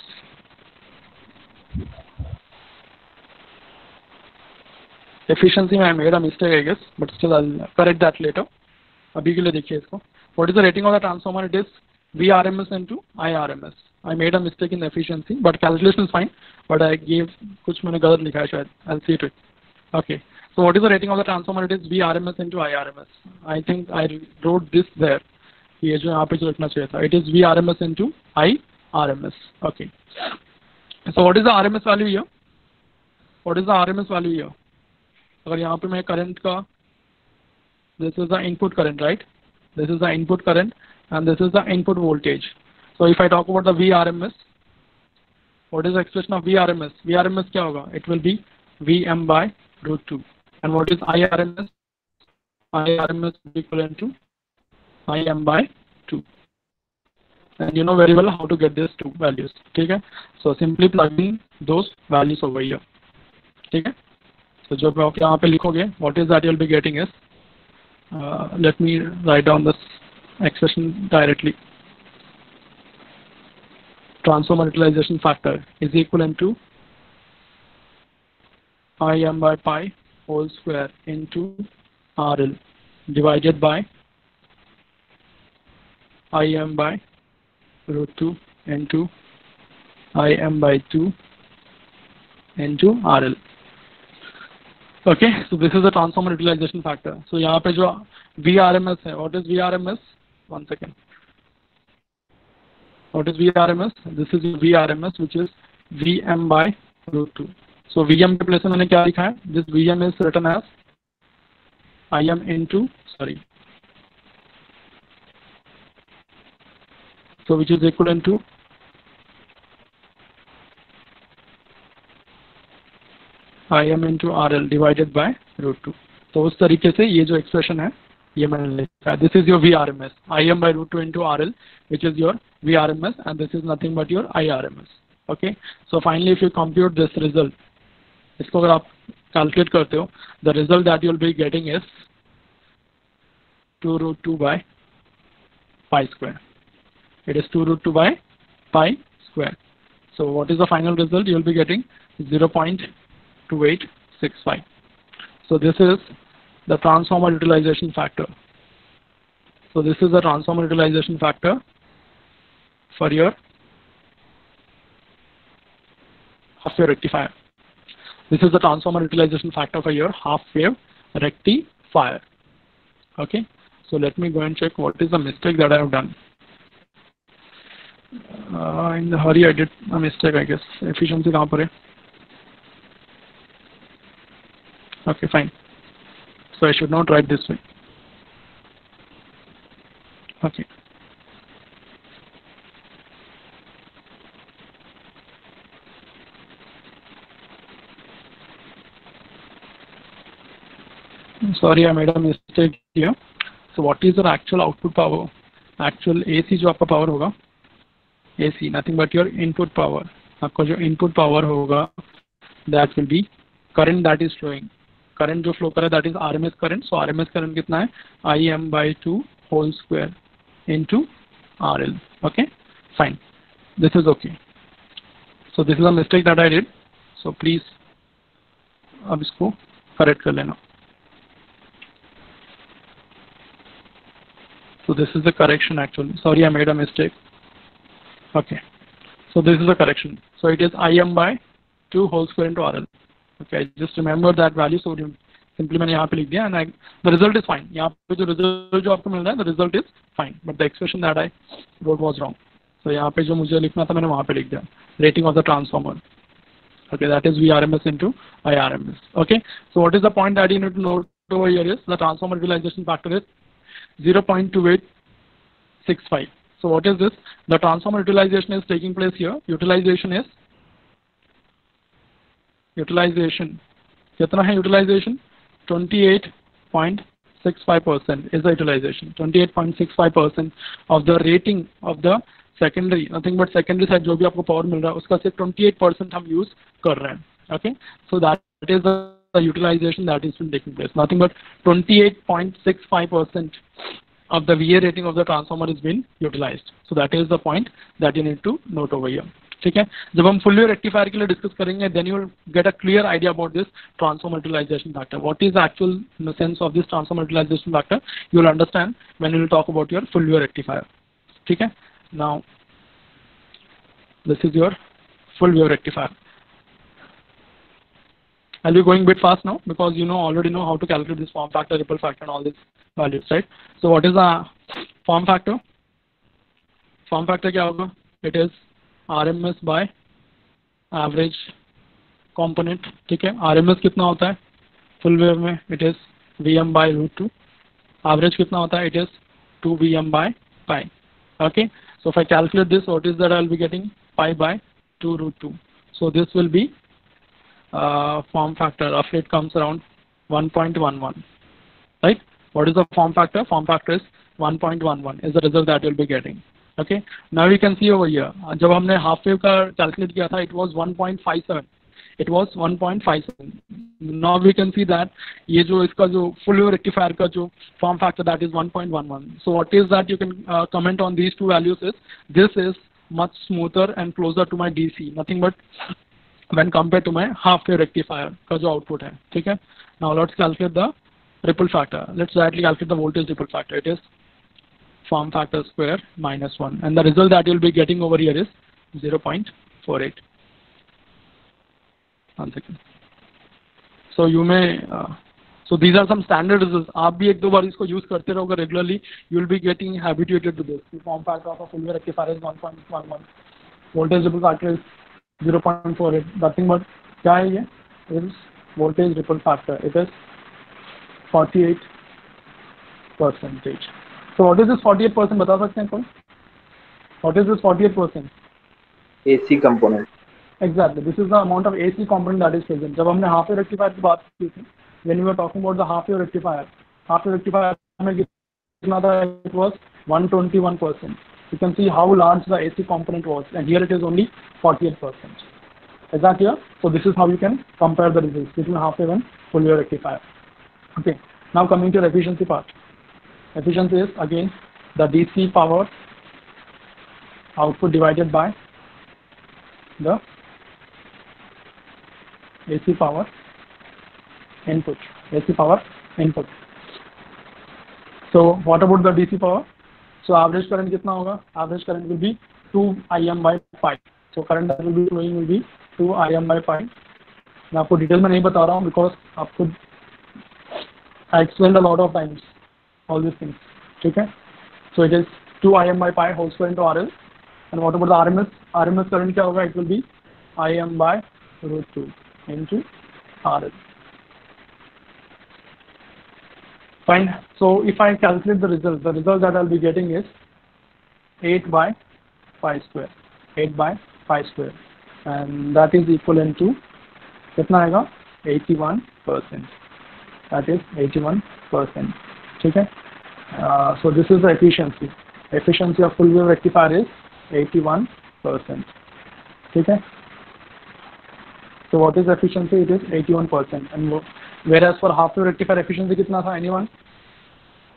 efficiency. I made a mistake, I guess, but still I'll correct that later. अभी के लिए देखिए इसको. What is the rating of the transformer? It is VRMS into IRMS. I made a mistake in efficiency, but calculation is fine. But I gave कुछ मैंने गलत लिखा है शायद. I'll see to it. Okay. So what is the rating of the transformer? It is VRMS into IRMS. I think I wrote this there. ये जो यहाँ पे जो लिखना चाहिए था. It is VRMS into IRMS. Okay. So what is the RMS value here? What is the RMS value here? अगर यहाँ पे मैं current का, this is the input current, right? This is the input current and this is the input voltage. So if I talk about the VRMS, what is the expression of VRMS? VRMS क्या होगा? It will be VM by root 2. And what is IRMS? IRMS is equivalent to IM by 2. And you know very well how to get these two values. ठीक है? So simply plug in those values over here. ठीक है? So जो आप यहाँ पे लिखोगे, what is that you'll be getting is, let me write down this expression directly. Transformer utilization factor is equivalent to IM by pi whole square into RL divided by IM by root 2 into IM by 2 into RL. Okay, so this is the transformer utilization factor. So यहाँ पे जो VRMS है, what is VRMS? One second. What is VRMS? This is VRMS, which is VM by root 2. So VM के place में मैंने क्या लिखा है? This VM is written as IM into, sorry. So which is equivalent to IM into RL divided by root 2. तो उस तरीके से ये जो expression है ये मैंने लिखा है. This is your VRMS, IM by root 2 into RL, which is your VRMS, and this is nothing but your IRMS. Okay. So finally, if you compute this result, इसको अगर आप calculate करते हो, the result that you will be getting is 2 root 2 by pi square. It is 2 root 2 by pi square. So what is the final result? You will be getting 0.8 0.2865. So this is the transformer utilization factor. So this is the transformer utilization factor for your half-wave rectifier. This is the transformer utilization factor for your half-wave rectifier. Okay, so let me go and check what is the mistake that I have done. In the hurry I did a mistake, I guess. Efficiency kahan par hai? Okay, fine. So I should not write this way. Okay. Sorry, I made a mistake here. So what is your actual output power? Actual AC जो आपका power होगा, AC nothing but your input power. आपका जो input power होगा, that will be current that is flowing. Current जो flow कर रहा है that is RMS current. So RMS current कितना है? IM/2 whole square into RL. Okay, fine. This is okay. So this is a mistake that I did. So please अब इसको correct कर लेना. So this is the correction actually. Sorry, I made a mistake. Okay. So this is the correction. So it is IM/2 whole square into RL. Okay. Just remember that value. So simply मैंने यहाँ पे लिख दिया and the result is fine. यहाँ पे जो result जो आपको मिल रहा है, the result is fine. But the expression that I wrote was wrong. So यहाँ पे जो मुझे लिखना था मैंने वहाँ पे लिख दिया. Rating of the transformer. Okay, that is VRMS into IRMS. Okay. So what is the point that you need to note over here is the transformer utilization factor is 0.2865. So what is this? The transformer utilization is taking place here. Utilization कितना है utilization? 28.65% is the utilization. 28.65% of the rating of the secondary, nothing but secondary side जो भी आपको power मिल रहा है उसका सिर्फ 28% हम use कर रहे हैं. Okay, so that is the utilization that is taking place. Nothing but 28.65% of the VA rating of the transformer is being utilized. So that is the point that you need to note over here. ठीक है, जब हम full wave rectifier के लिए discuss करेंगे, then you will get a clear idea about this transformer utilization factor. What is the actual sense of this transformer utilization factor? You will understand when we will talk about your full wave rectifier. ठीक है, now this is your full wave rectifier. I'll be going a bit fast now because you already know how to calculate this form factor, ripple factor and all these values, right? So what is the form factor? Form factor क्या होगा? It is RMS by average component. ठीक है, RMS कितना होता है? Full wave में it is VM/√2. Average कितना होता है? It is 2 VM/pi. Okay, so if I calculate this, what is that I'll be getting? pi/2√2. So this will be form factor. Roughly it comes around 1.11. Right? What is the form factor? Form factor is 1.11 is the result that you'll be getting. Okay. Now you can see over here. जब हमने half wave का calculate किया था, it was 1.57. It was 1.57. Now we can see that ये जो इसका जो full wave rectifier का जो form factor that is 1.11. So what is that you can comment on these two values is this is much smoother and closer to my DC. Nothing but when compared to my half wave rectifier का जो output है. ठीक है. Now let's calculate the ripple factor. Let's directly calculate the voltage ripple factor. It is form factor square minus 1 and the result that you'll be getting over here is 0.48. One second. So you may so these are some standard results. आप भी एक दो बार इसको use करते रहोगे regularly, you will be getting habituated to this. The form factor of a full wave rectifier is 1.11. Voltage ripple factor is 0.48. Nothing but क्या है ये? It is voltage ripple factor. It is 48%. So what is this 48%? बता सकते हैं कोई? What is this 48%? AC component. Exactly. This is the amount of AC component that is present. जब हमने half wave rectifier की बात की थी, when we were talking about the half wave rectifier में कितना था? It was 121%. You can see how large the AC component was, and here it is only 48%. Is that clear? So this is how you can compare the results between half wave and full wave rectifier. Okay. Now coming to the efficiency part. Efficiency is again the DC power output divided by the AC power input. AC power input. So what about the DC power? So average current कितना होगा? Average current will be 2 Im by pi. So current that will be flowing will be 2 Im by pi. मैं आपको detail में नहीं बता रहा हूँ because आपको I explained a lot of times all these things. ठीक है? So it is 2 Im by pi whole square into RL. And what about the RMS? RMS current क्या होगा? It will be Im by root 2 into RL. Fine. So if I calculate the result that I'll be getting is 8 by pi square. 8 by pi square. And that is equivalent to कितना आएगा? 81%. That is 81%. ठीक है? So this is the efficiency. Efficiency of full wave rectifier is 81%. ठीक है? So what is efficiency? It is 81%. And whereas for half wave rectifier efficiency कितना था? Anyone?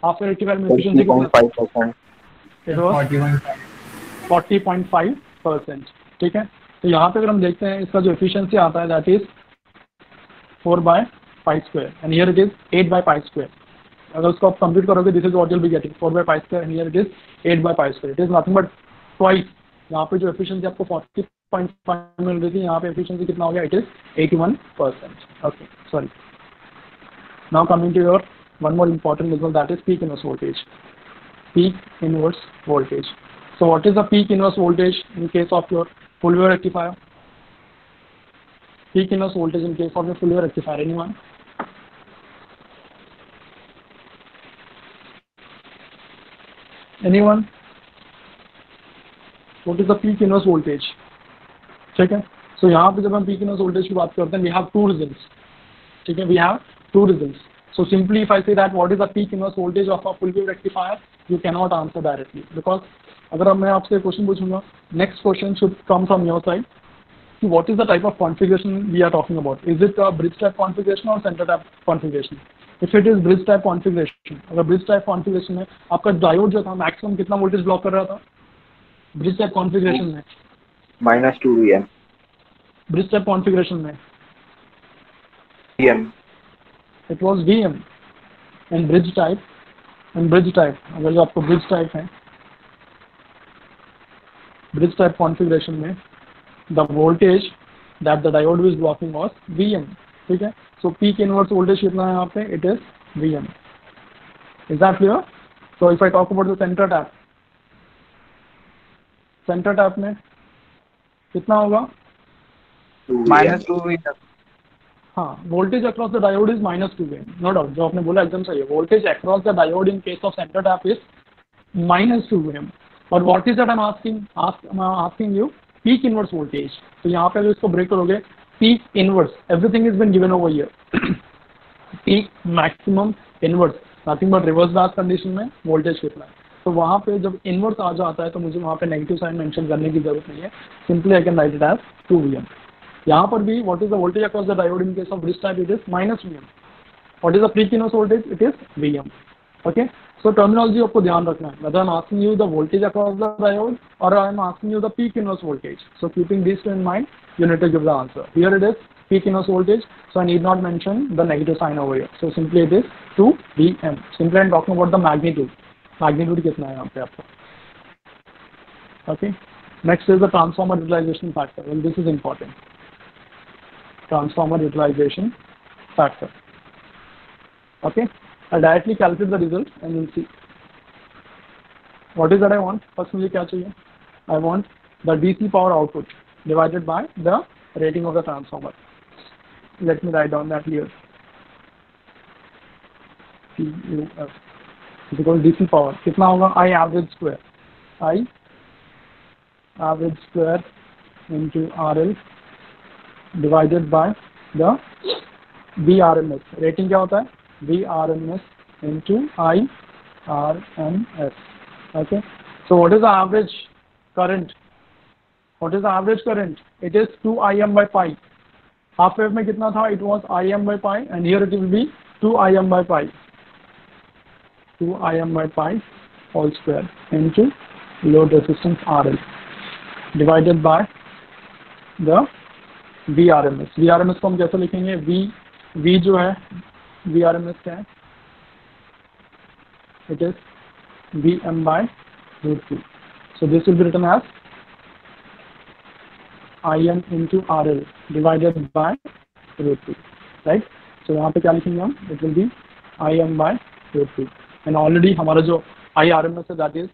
Half wave rectifier में efficiency कितना? 40.5%. It was 40.5%. ठीक है? तो यहाँ पे अगर हम देखते हैं इसका जो efficiency आता है that is 4 by pi square and here it is 8 by pi square. अगर उसको आप कंप्यूट करोगे this is what you'll be getting 4 by pi square and here it is 8 by pi square. It is nothing but twice. यहाँ पे जो efficiency आपको 40.5 मिल रही थी यहाँ पे efficiency कितना हो गया? It is 81%. Okay, sorry. Now coming to your one more important result that is peak inverse voltage. Peak inverse voltage. So what is the peak inverse voltage in case of your full wave rectifier? Peak inverse voltage in case of your full wave rectifier. Anyone? Anyone? What is the peak inverse voltage? ठीक है? So यहाँ पे जब हम peak inverse voltage की बात करते हैं, we have two results. ठीक है? We have two results. So simply if I say that what is the peak inverse voltage of a full wave rectifier, you cannot answer directly because अगर मैं आपसे question पूछूंगा, next question should come from your side. What is the type of configuration we are talking about? Is it a bridge type configuration or center type configuration? If it is bridge type configuration, अगर bridge type configuration में आपका diode जो था maximum कितना voltage block कर रहा था? Bridge type configuration में -2 VM. Bridge type configuration में VM. it was VM. And bridge type अगर जो आपको bridge type है, bridge type configuration में the voltage that the diode is blocking was VM. ठीक है? So peak inverse voltage कितना है यहाँ पे? It is VM. Is that clear? So if I talk about the center tap में कितना होगा? -2 VM. हाँ, voltage across the diode is -2 VM. No doubt. जो आपने बोला एकदम सही है. Voltage across the diode in case of center tap is -2 VM. But what is that I'm asking you? Peak inverse voltage. तो यहाँ पे अगर इसको ब्रेक करोगे, peak inverse, everything has been given over here. Peak maximum inverse, nothing but reverse bias condition में voltage कितना है. तो वहाँ पे जब inverse आ जाता है तो मुझे वहाँ पे नेगेटिव साइन मेंशन करने की जरूरत नहीं है. Simply I can write it as 2 VM. यहाँ पर भी what is the voltage across the diode in case of bridge type? It is -VM. What is the peak inverse voltage? It is VM. Okay. So terminology आपको ध्यान रखना है. Whether I'm asking you the voltage across the diode or I'm asking you the peak inverse voltage. So keeping these two in mind, you need to give the answer. Here it is peak inverse voltage. So I need not mention the negative sign over here. So simply it is 2 VM. Simply I'm talking about the magnitude. Magnitude कितना है यहाँ पे आपका? Okay. Next is the transformer utilization factor. Well, this is important. Transformer utilization factor. Okay. I'll directly calculate the result and we'll see. What is that I want? First मुझे क्या चाहिए? I want the DC power output divided by the rating of the transformer. Let me write down that here. PUF is equal to DC power. कितना होगा? I average square. I average square into RL divided by the VRMS. Rating क्या होता है? VRMS into IRMS. Okay. So what is the average current? What is the average current? It is 2 Im by pi. Half wave में कितना था? It was Im by pi and here it will be 2 Im by pi. 2 Im by pi whole square into load resistance RL divided by the VRMS को हम कैसे लिखेंगे? V जो है VRMS क्या है? It is VM by √2. So this will be written as IM into RL divided by √2, right? So यहाँ पे क्या लिखेंगे हम? It will be IM by √2. And already हमारा जो IRMS है, that is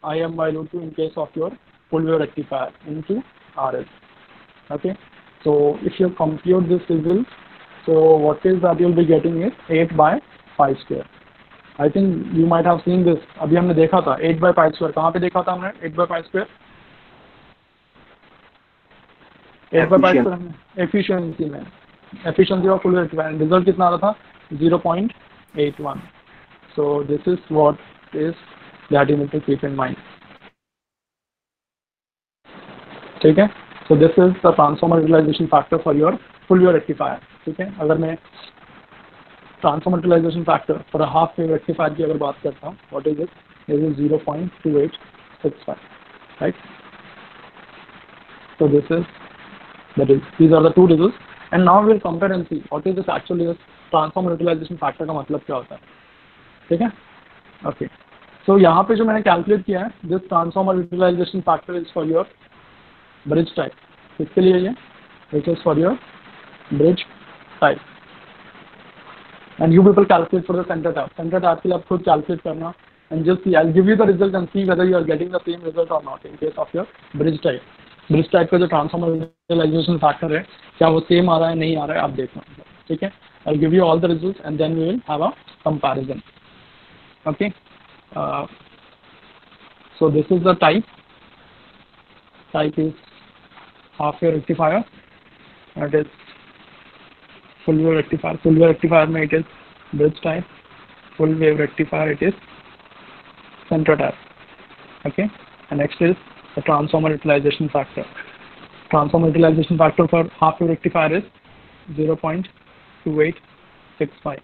IM by √2 in case of your full wave rectifier into RL. Okay. So if you compute this result, so what is that you'll be getting is 8 by pi square. I think you might have seen this. अभी हमने देखा था 8 by pi square. कहाँ पे देखा था हमने 8 by pi square? 8 by pi square हमने efficiency में, efficiency of full wave rectifier. Result कितना आ रहा था? 0.81. So this is what is that you need to keep in mind. ठीक है? So this is the transformer utilization factor for your full wave rectifier. ठीक है? अगर मैं transformer utilization factor for a half wave rectifier की अगर बात करता हूँ, what is it? This is 0.2865, right? So this is these are the two results, and now we'll compare and see what is this actually this transformer utilization factor का मतलब क्या होता है. ठीक है? ओके. सो यहाँ पे जो मैंने कैलकुलेट किया है, this transformer utilization factor is for your bridge type. किसके लिए ये? It is for your bridge type. And you people calculate for the center tap. Center tap के लिए आप खुद calculate करना, and just see, I'll give you the result and see whether you are getting the same result or not in case of your bridge type. Bridge type का जो transformer utilization factor है, क्या वो same आ रहा है, नहीं आ रहा है, आप देखना. ठीक है? I'll give you all the results and then we will have a comparison. Okay? So this is the type. Type is half wave rectifier. That is full wave rectifier. Full wave rectifier में it is bridge type. Full wave rectifier it is center tap. Okay. And next is the transformer utilization factor. Transformer utilization factor for half wave rectifier is 0.2865,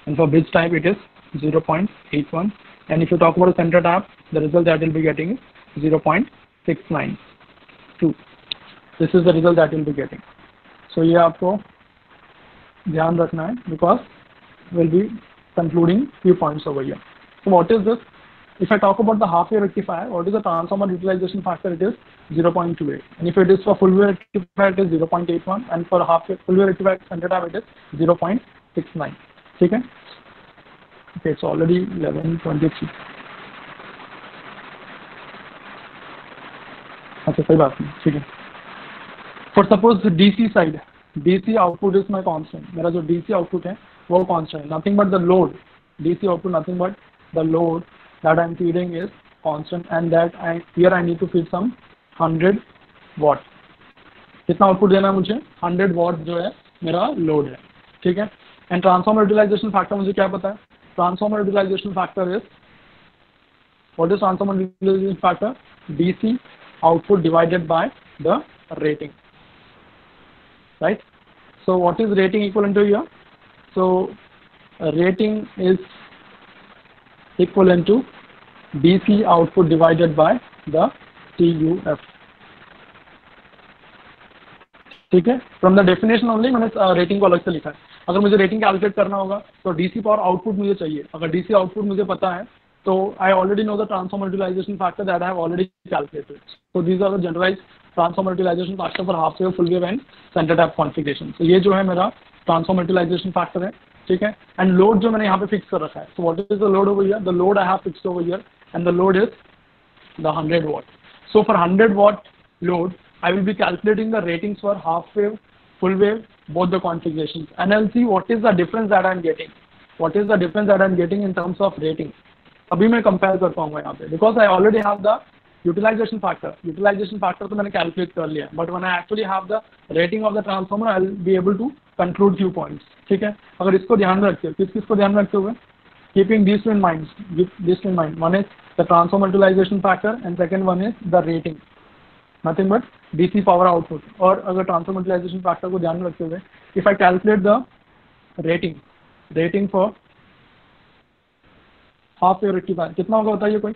and for bridge type it is 0.81. And if you talk about the center tap, the result that you'll be getting is 0.692. This is the result that you'll be getting. So ये आपको ध्यान रखना है, because we'll be concluding few points over here. So what is this? If I talk about the half wave rectifier, what is the transformer utilization factor? It is 0.28. And if it is for full wave rectifier, it is 0.81. And for half wave full wave rectifier center tap, it is 0.69. ठीक है? Okay, it's already 11:23. अच्छा, कोई बात नहीं, ठीक है. For suppose the DC side, DC output is my constant. मेरा जो DC output है वो constant है. Nothing but the load. DC output nothing but the load that I'm feeding is constant, and that here I need to feed some 100 watt. कितना output देना है मुझे? 100 watt जो है मेरा load है. ठीक है? And transformer utilization factor मुझे क्या पता है? Transformer utilization factor is, what is transformer utilization factor? DC output divided by the rating. Right? So what is rating equivalent to here? So rating is equivalent to DC output divided by the TUF. ठीक है? From the definition only मैंने rating को अलग से लिखा है. अगर मुझे rating कैलकुलेट करना होगा तो DC पावर आउटपुट मुझे चाहिए. अगर DC आउटपुट मुझे पता है तो I already know the transformer utilization factor that I have already calculated. So these are the generalized transformer utilization factor for half wave, full wave and center tap configuration. So ये जो है मेरा transformer utilization factor है. ठीक है? And load जो मैंने यहाँ पे fix कर रखा है. So what is the load over here? The load I have fixed over here, and the load is the 100 watt. So for 100 watt load, I will be calculating the ratings for half wave, full wave, both the configurations, and I'll see what is the difference that I'm getting. What is the difference that I'm getting in terms of rating? अभी मैं compare कर पाऊंगा यहाँ पे, because I already have the utilization factor. Utilization factor तो मैंने calculate कर लिया, but when I actually have the rating of the transformer, I'll be able to conclude few points. ठीक है? अगर इसको ध्यान में रखते हो, किसको ध्यान में रखते हुए? Keeping these two in mind. One is the transformer utilization factor, and second one is the rating. Nothing but DC power output. और अगर transformer utilization factor को ध्यान में रखते हुए, if I calculate the rating for half wave rectifier, कितना होगा बताइए कोई?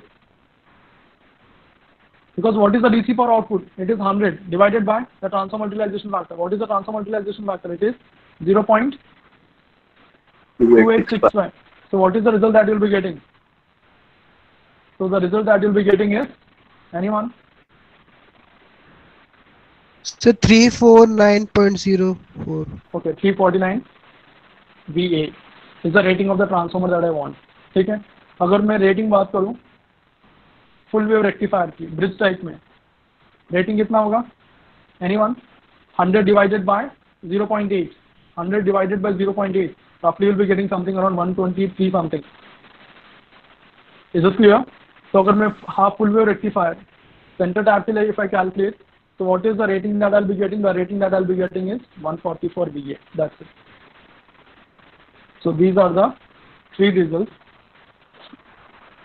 Because what is the DC power output? It is 100 divided by the transformer utilization factor. What is the transformer utilization factor? It is 0.2865. So what is the result that you will be getting? So the result that you will be getting is, anyone? So 349.04. Okay, 349 VA is the rating of the transformer that I want. ठीक है, अगर मैं rating बात करूं full wave rectifier की bridge type में, rating कितना होगा? Anyone? 100 divided by 0.8. 100 divided by 0.8. Roughly you'll be getting something around 123 something. Is this clear? So अगर मैं half full wave rectifier center tap till if I calculate, so what is the rating that I'll be getting? The rating that I'll be getting is 144 VA. That's it. So these are the three results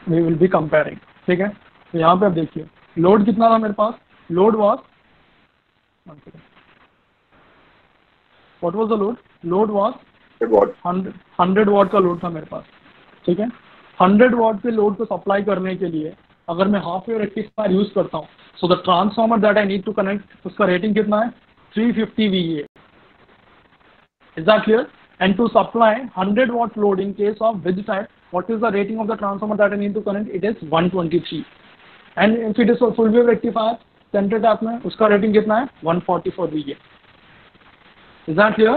we will be comparing. ठीक है, तो यहाँ पे आप देखिए load कितना था मेरे पास. Load was, what was the load? Load was 100 watt का लोड था मेरे पास. ठीक है, 100 वॉट के लोड को सप्लाई करने के लिए अगर मैं हाफ वेव रेक्टिफायर यूज करता हूँ, so the transformer that I need to connect, उसका रेटिंग कितना है? 350 VA. Is that clear? And to supply 100 watt load in case of bridge type, what is the rating of the transformer that I need to connect? It is 123. And if it is a full wave rectifier center tap में, उसका rating कितना है? 144 VA. Is that clear?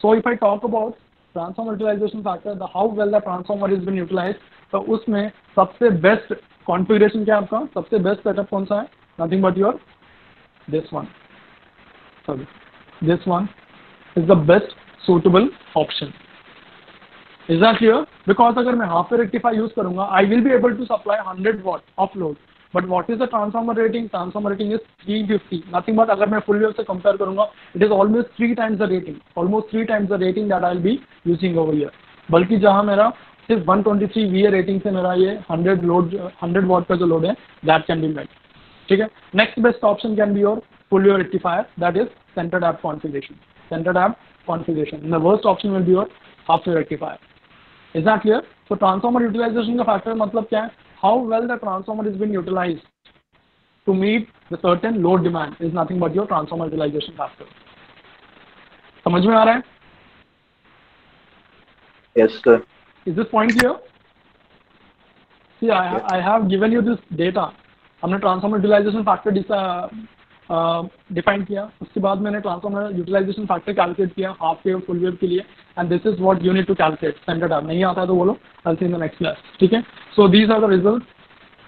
So if I talk about transformer utilization factor, the how well the transformer is been utilized, तो उसमें सबसे best configuration क्या है आपका? सबसे best setup कौन सा है? Nothing but your this one. Sorry, this one is the best suitable option. Is that clear? Because अगर मैं half wave rectifier use करूँगा, I will be able to supply 100 watt of load. But what is the transformer rating? Transformer rating is 350. Nothing but अगर मैं full wave से compare करूँगा, it is almost 3 times the rating. Almost 3 times the rating that I will be using over here. बल्कि जहाँ मेरा सिर्फ 123 VA rating से मेरा ये 100 watt का जो load है, that can be met. ठीक है. Next best option can be your full wave rectifier, that is center tap configuration. Center tap configuration. And the worst option will be your half wave rectifier. Is that clear? So transformer utilization का factor मतलब क्या है? How well the transformer is being utilized to meet the certain load demand is nothing but your transformer utilization factor. समझ में आ रहा है? Yes, sir. Is this point clear? See, I have given you this data. हमने transformer utilization factor define किया, उसके बाद मैंने transformer utilization factor calculate किया हाफ वेव फुल वेव के लिए, and this is what you need to calculate. Standard tab नहीं आता है तो बोलो, I see in the next class. ठीक है, so these are the result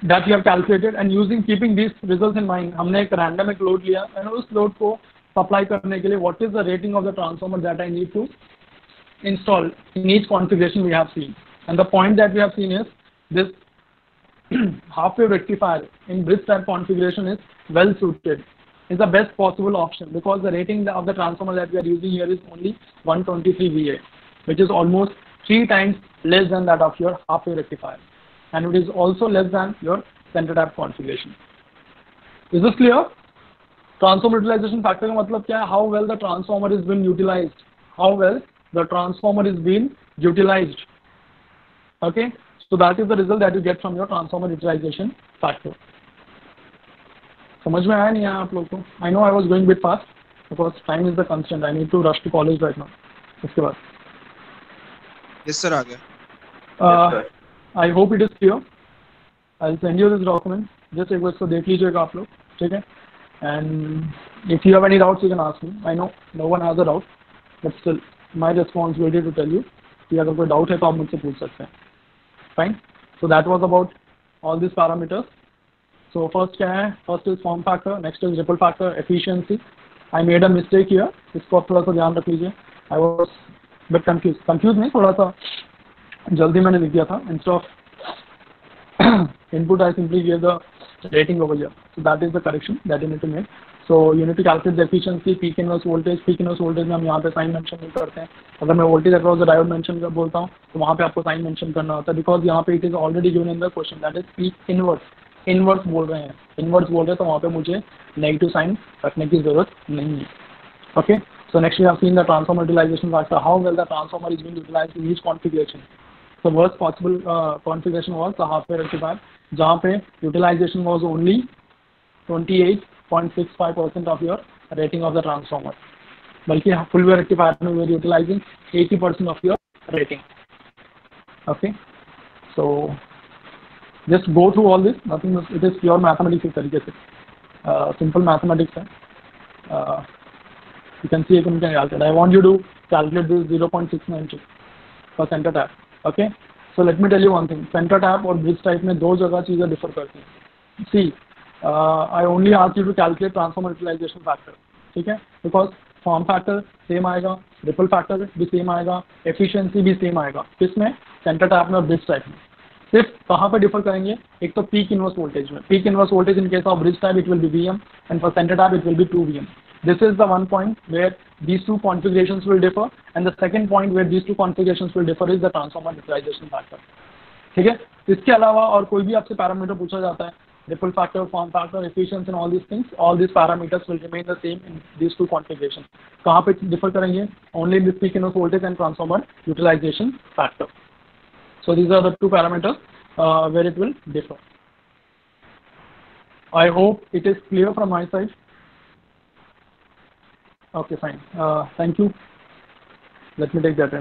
that you have calculated and using keeping these results in mind, हमने एक random एक लोड लिया एंड उस लोड को सप्लाई करने के लिए what is the rating of the transformer that I need to install in each configuration we have seen. And the point that we have seen is this half wave rectifier in bridge type configuration is well suited, is the best possible option because the rating of the transformer that we are using here is only 123 VA, which is almost 3 times less than that of your half wave rectifier, and it is also less than your center tap configuration. Is this clear? Transformer utilization factor का मतलब क्या है? How well the transformer is being utilized. How well the transformer is being utilized. Okay, so that is the result that you get from your transformer utilization factor. समझ में आया नहीं आया आप लोग को? I know I was going bit fast because time is the constraint. I need to rush to college right now. उसके बाद Yes sir, आ गया. Yes, sir. I hope it is clear. I'll send you this document. Just एक बार इसको देख लीजिएगा आप लोग, ठीक है? And if you have any doubts, you can ask me. I know no one has a doubt, but still my responsibility to tell you कि अगर कोई doubt है तो आप मुझसे पूछ सकते हैं. Fine. So that was about all these parameters. So first क्या है? First is form factor, next is ripple factor, efficiency. I made a mistake here. इसको आप थोड़ा सा ध्यान रख लीजिए. I was bit confused. Confused नहीं, थोड़ा सा जल्दी मैंने लिख दिया था. Instead of input, I simply gave the rating over here. So that is the correction that you need to make. So you need to calculate the efficiency, peak inverse voltage. Peak inverse voltage में हम यहाँ पे sign mention नहीं करते हैं. अगर मैं voltage across the diode mention कर बोलता हूँ तो वहाँ पे आपको साइन मेंशन करना होता है because यहाँ पे it is already given in the question, that is peak inverse. Inverse बोल रहे हैं, इनवर्स बोल रहे हैं तो वहाँ पे मुझे नेगेटिव साइन रखने की जरूरत नहीं है. Okay, so next we have seen the transformer utilization factor, how well the transformer is being utilized in each configuration. So worst possible configuration was the half wave rectifier, जहाँ पे utilization was only 28.65% of your rating of the transformer. बल्कि full wave rectifier में we are utilizing 80% of your rating. Okay, so just go through all this. Nothing. It is pure mathematics एक तरीके से. Simple mathematics है. You can see you can calculate. I want you to calculate this 0.692 for center tap. Okay. So let me tell you one thing. Center tap और bridge type में दो जगह चीजें differ करती हैं. See, I only ask you to calculate transformer utilization factor. ठीक है? Because form factor same आएगा, ripple factor भी same आएगा, efficiency भी same आएगा. किसमें? Center tap में और bridge type में. सिर्फ कहाँ पे डिफर करेंगे? एक तो पीक इनवर्स वोल्टेज में. Peak inverse voltage in case of bridge type it will B Vm and for center tap it will be 2 Vm. This is the one point where these two configurations will differ, and the second point where these two configurations will differ is the transformer utilization factor. ठीक है? इसके अलावा और कोई भी आपसे parameter पूछा जाता है, ripple factor, form factor, efficiency and all these things, all these parameters will remain the same in these two configurations. कहाँ पे differ करेंगे? Only in this peak inverse voltage and transformer utilization factor. So these are the two parameters where it will differ. I hope it is clear from my side. Okay, fine. Thank you. Let me take that.